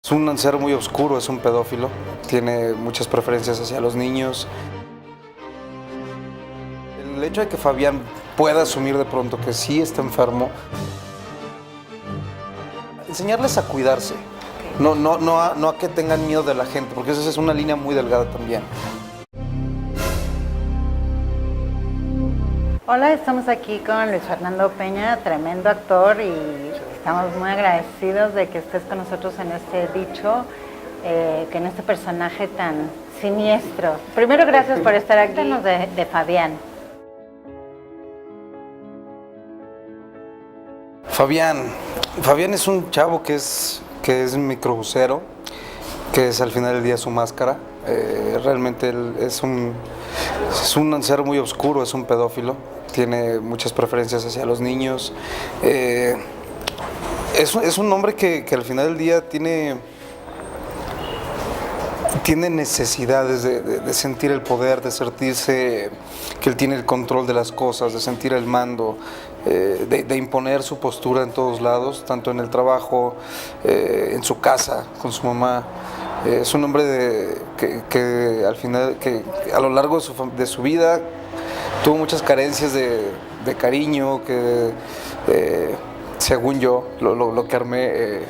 Es un ser muy oscuro, es un pedófilo, tiene muchas preferencias hacia los niños. El hecho de que Fabián pueda asumir de pronto que sí está enfermo, enseñarles a cuidarse, no a que tengan miedo de la gente, porque esa es una línea muy delgada también. Hola, estamos aquí con Luis Fernando Peña, tremendo actor, y estamos muy agradecidos de que estés con nosotros en este dicho, que en este personaje tan siniestro. Primero, gracias por estar aquí. Cuéntanos de Fabián. Fabián es un chavo que es microbusero, que es al final del día su máscara. Realmente él es un ser muy oscuro, es un pedófilo, tiene muchas preferencias hacia los niños. Es un hombre que al final del día tiene necesidades de sentir el poder, de sentirse que él tiene el control de las cosas, de sentir el mando, de imponer su postura en todos lados, tanto en el trabajo, en su casa, con su mamá. Es un hombre que al final, que a lo largo de su vida tuvo muchas carencias de cariño, que según yo, lo que armé,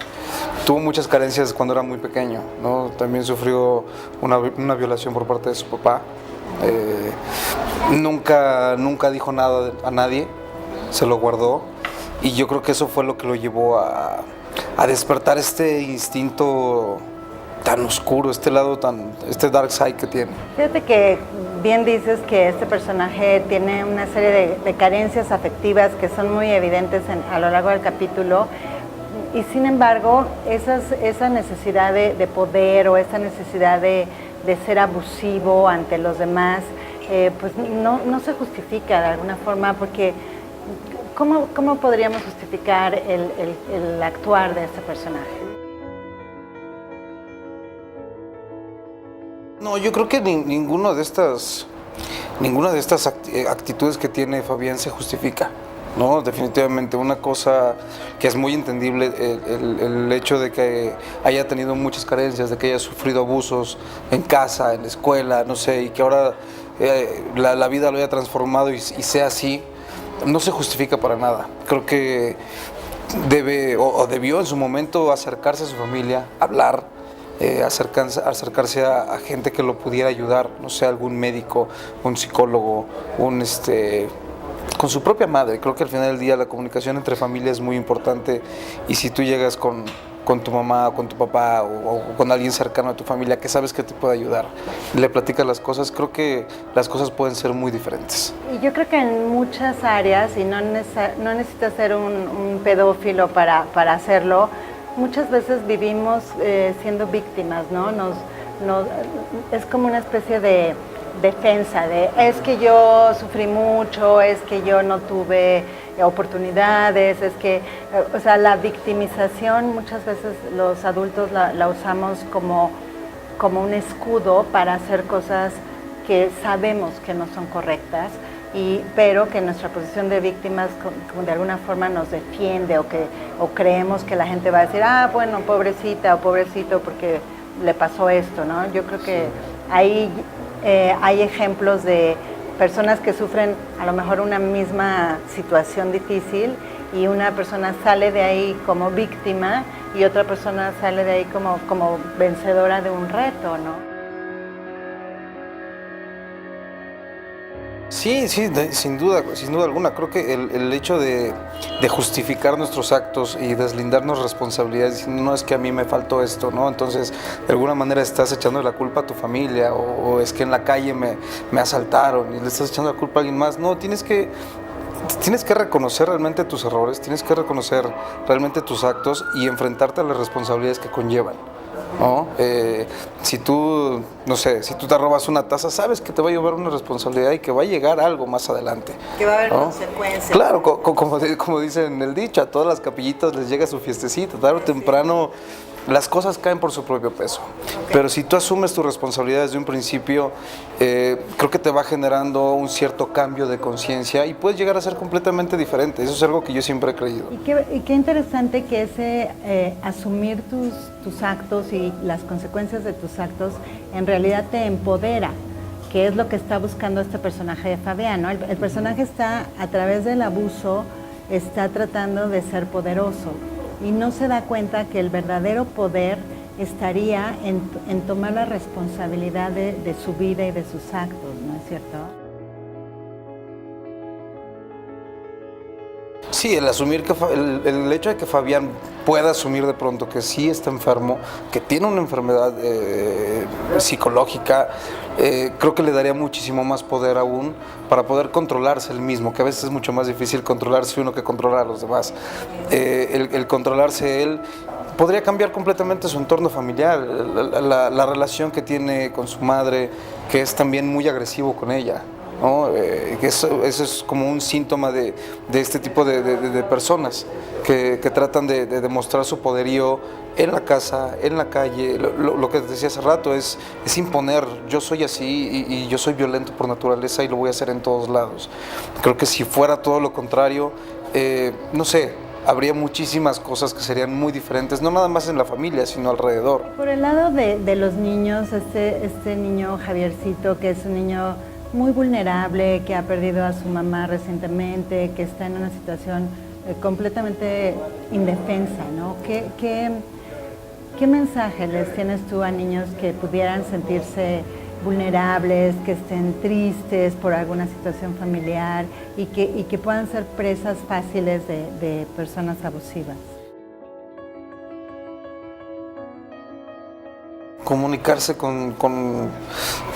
tuvo muchas carencias cuando era muy pequeño, ¿no? También sufrió una violación por parte de su papá. Nunca dijo nada a nadie, se lo guardó, y yo creo que eso fue lo que lo llevó a despertar este instinto tan oscuro, este dark side que tiene. Fíjate que bien dices que este personaje tiene una serie de carencias afectivas que son muy evidentes a lo largo del capítulo, y sin embargo esa necesidad de poder, o esa necesidad de ser abusivo ante los demás, pues no se justifica de alguna forma, porque ¿cómo podríamos justificar el actuar de este personaje? No, yo creo que ninguna de estas actitudes que tiene Fabián se justifica, ¿no? Definitivamente una cosa que es muy entendible, el hecho de que haya tenido muchas carencias, de que haya sufrido abusos en casa, en la escuela, no sé, y que ahora la vida lo haya transformado y sea así, no se justifica para nada. Creo que debe o debió en su momento acercarse a su familia, hablar, acercarse a gente que lo pudiera ayudar, no sé, algún médico, un psicólogo, con su propia madre. Creo que al final del día la comunicación entre familias es muy importante, y si tú llegas con tu mamá o con tu papá, o con alguien cercano a tu familia que sabes que te puede ayudar, le platicas las cosas, creo que las cosas pueden ser muy diferentes. Y yo creo que en muchas áreas, y no necesitas ser un pedófilo para hacerlo, muchas veces vivimos siendo víctimas, ¿no? Es como una especie de defensa, es que yo sufrí mucho, es que yo no tuve oportunidades, es que, o sea, la victimización muchas veces los adultos la usamos como un escudo para hacer cosas que sabemos que no son correctas, pero que nuestra posición de víctimas de alguna forma nos defiende, o creemos que la gente va a decir, bueno, pobrecita o pobrecito porque le pasó esto, ¿no? Yo creo que ahí hay ejemplos de personas que sufren a lo mejor una misma situación difícil, y una persona sale de ahí como víctima y otra persona sale de ahí como vencedora de un reto, ¿no? Sí, sin duda alguna. Creo que el hecho de justificar nuestros actos y deslindarnos responsabilidades, diciendo, no, es que a mí me faltó esto, ¿no? Entonces, de alguna manera estás echando la culpa a tu familia, o es que en la calle me asaltaron y le estás echando la culpa a alguien más. No, tienes que reconocer realmente tus errores, tienes que reconocer realmente tus actos y enfrentarte a las responsabilidades que conllevan, ¿no? Si tú te robas una taza, sabes que te va a llevar una responsabilidad y que va a llegar algo más adelante. Que va a haber, ¿no?, consecuencias. Claro, como dicen el dicho, a todas las capillitas les llega su fiestecita, tarde o temprano las cosas caen por su propio peso. Pero si tú asumes tu responsabilidad desde un principio, creo que te va generando un cierto cambio de conciencia y puedes llegar a ser completamente diferente. Eso es algo que yo siempre he creído. Y qué interesante que ese asumir tus actos y las consecuencias de tus actos en realidad te empodera, que es lo que está buscando este personaje de Fabián, ¿no? El personaje está, a través del abuso, está tratando de ser poderoso y no se da cuenta que el verdadero poder estaría en tomar la responsabilidad de su vida y de sus actos, ¿no es cierto? Sí, el asumir que el hecho de que Fabián pueda asumir de pronto que sí está enfermo, que tiene una enfermedad psicológica, creo que le daría muchísimo más poder aún para poder controlarse él mismo, que a veces es mucho más difícil controlarse uno que controlar a los demás. El controlarse él podría cambiar completamente su entorno familiar, la relación que tiene con su madre, que es también muy agresivo con ella, ¿no? Eso es como un síntoma de este tipo de personas que tratan de demostrar su poderío en la casa, en la calle. Lo que te decía hace rato es imponer, yo soy así y yo soy violento por naturaleza y lo voy a hacer en todos lados. Creo que si fuera todo lo contrario, no sé, habría muchísimas cosas que serían muy diferentes, no nada más en la familia, sino alrededor. Por el lado de los niños, este niño Javiercito, que es un niño muy vulnerable, que ha perdido a su mamá recientemente, que está en una situación completamente indefensa, ¿no? ¿Qué mensaje les tienes tú a niños que pudieran sentirse vulnerables, que estén tristes por alguna situación familiar y que puedan ser presas fáciles de personas abusivas? Comunicarse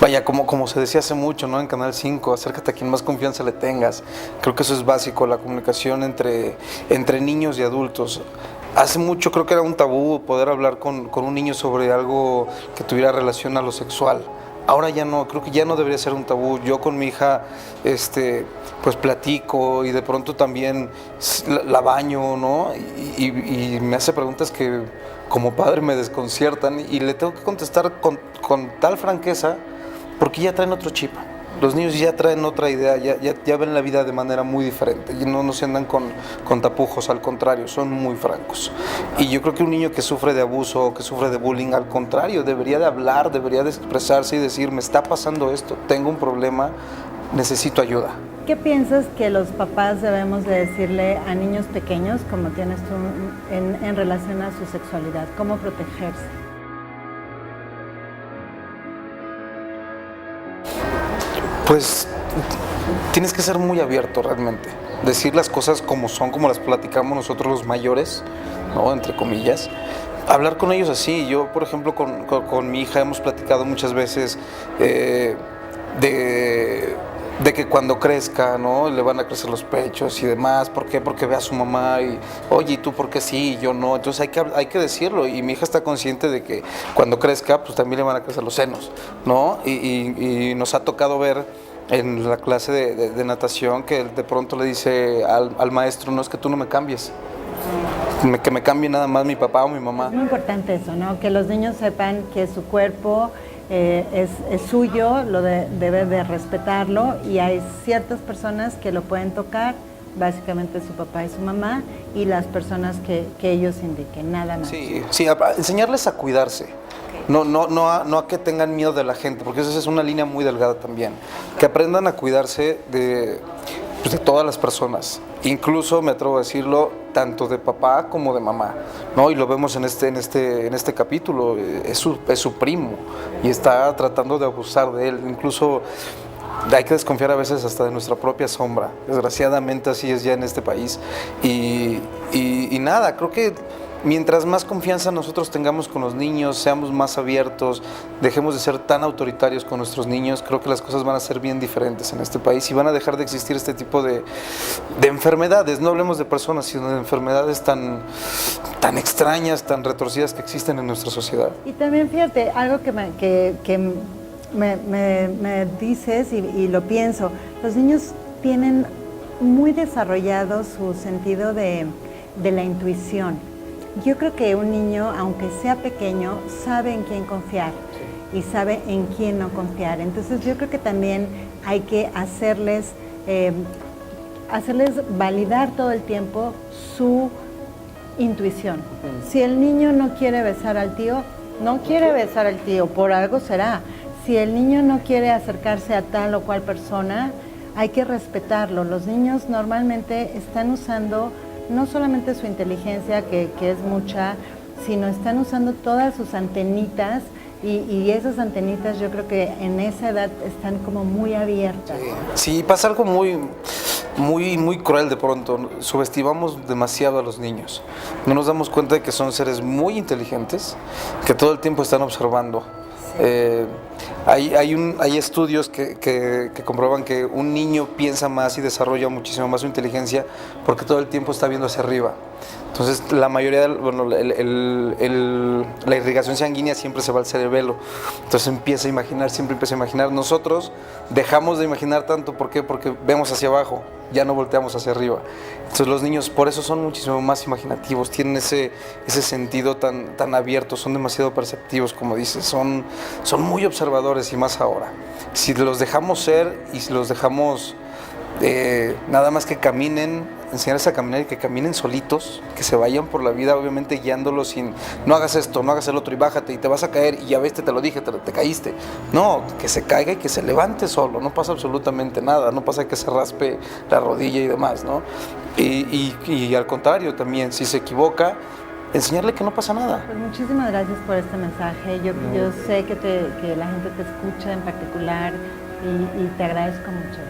vaya, como se decía hace mucho, ¿no? En Canal 5, acércate a quien más confianza le tengas. Creo que eso es básico, la comunicación entre niños y adultos. Hace mucho creo que era un tabú poder hablar con un niño sobre algo que tuviera relación a lo sexual. Ahora ya no, creo que ya no debería ser un tabú. Yo con mi hija, pues platico y de pronto también la baño, ¿no? Y me hace preguntas que como padre me desconciertan y le tengo que contestar con tal franqueza porque ya traen otro chip. Los niños ya traen otra idea, ya ven la vida de manera muy diferente y no se andan con tapujos, al contrario, son muy francos. Y yo creo que un niño que sufre de abuso, que sufre de bullying, al contrario, debería de hablar, debería de expresarse y decir, me está pasando esto, tengo un problema, necesito ayuda. ¿Qué piensas que los papás debemos de decirle a niños pequeños, como tienes tú, en relación a su sexualidad? ¿Cómo protegerse? Pues tienes que ser muy abierto realmente, decir las cosas como son, como las platicamos nosotros los mayores, ¿no? Entre comillas. Hablar con ellos así. Yo, por ejemplo, con mi hija hemos platicado muchas veces de que cuando crezca, ¿no? Le van a crecer los pechos y demás. ¿Por qué? Porque ve a su mamá y, oye, ¿y tú por qué sí y yo no? Entonces hay que decirlo y mi hija está consciente de que cuando crezca, pues también le van a crecer los senos, ¿no? Y nos ha tocado ver en la clase de natación que de pronto le dice al maestro, no, es que tú no me cambies. Que me cambie nada más mi papá o mi mamá. Es muy importante eso, ¿no? Que los niños sepan que su cuerpo es suyo, debe de respetarlo y hay ciertas personas que lo pueden tocar, básicamente su papá y su mamá y las personas que ellos indiquen, nada más. Sí, enseñarles a cuidarse. No a que tengan miedo de la gente, porque esa es una línea muy delgada también. Que aprendan a cuidarse de todas las personas, incluso me atrevo a decirlo, tanto de papá como de mamá, ¿no? Y lo vemos en este capítulo, es su primo y está tratando de abusar de él, incluso hay que desconfiar a veces hasta de nuestra propia sombra, desgraciadamente así es ya en este país y nada, creo que mientras más confianza nosotros tengamos con los niños, seamos más abiertos, dejemos de ser tan autoritarios con nuestros niños, creo que las cosas van a ser bien diferentes en este país y van a dejar de existir este tipo de enfermedades. No hablemos de personas, sino de enfermedades tan extrañas, tan retorcidas que existen en nuestra sociedad. Y también fíjate, algo que me dices y lo pienso, los niños tienen muy desarrollado su sentido de la intuición. Yo creo que un niño, aunque sea pequeño, sabe en quién confiar y sabe en quién no confiar. Entonces yo creo que también hay que hacerles validar todo el tiempo su intuición. Si el niño no quiere besar al tío, no quiere besar al tío, por algo será. Si el niño no quiere acercarse a tal o cual persona, hay que respetarlo. Los niños normalmente están usando no solamente su inteligencia, que es mucha, sino están usando todas sus antenitas y esas antenitas yo creo que en esa edad están como muy abiertas. Sí, pasa algo muy cruel de pronto. Subestimamos demasiado a los niños. No nos damos cuenta de que son seres muy inteligentes, que todo el tiempo están observando. Hay estudios que comprueban que un niño piensa más y desarrolla muchísimo más su inteligencia porque todo el tiempo está viendo hacia arriba. Entonces, la mayoría, la irrigación sanguínea siempre se va al cerebelo. Entonces siempre empieza a imaginar. Nosotros dejamos de imaginar tanto, ¿por qué? Porque vemos hacia abajo, ya no volteamos hacia arriba. Entonces los niños por eso son muchísimo más imaginativos, tienen ese sentido tan abierto, son demasiado perceptivos, como dices, son muy observadores y más ahora. Si los dejamos ser y si los dejamos nada más que caminen, enseñarles a caminar y que caminen solitos, que se vayan por la vida, obviamente guiándolos sin, no hagas esto, no hagas el otro y bájate y te vas a caer y ya ves, te lo dije, te caíste. No, que se caiga y que se levante solo, no pasa absolutamente nada, no pasa que se raspe la rodilla y demás, ¿no? Y al contrario también, si se equivoca, enseñarle que no pasa nada. Pues muchísimas gracias por este mensaje. Yo sé que la gente te escucha en particular y te agradezco mucho.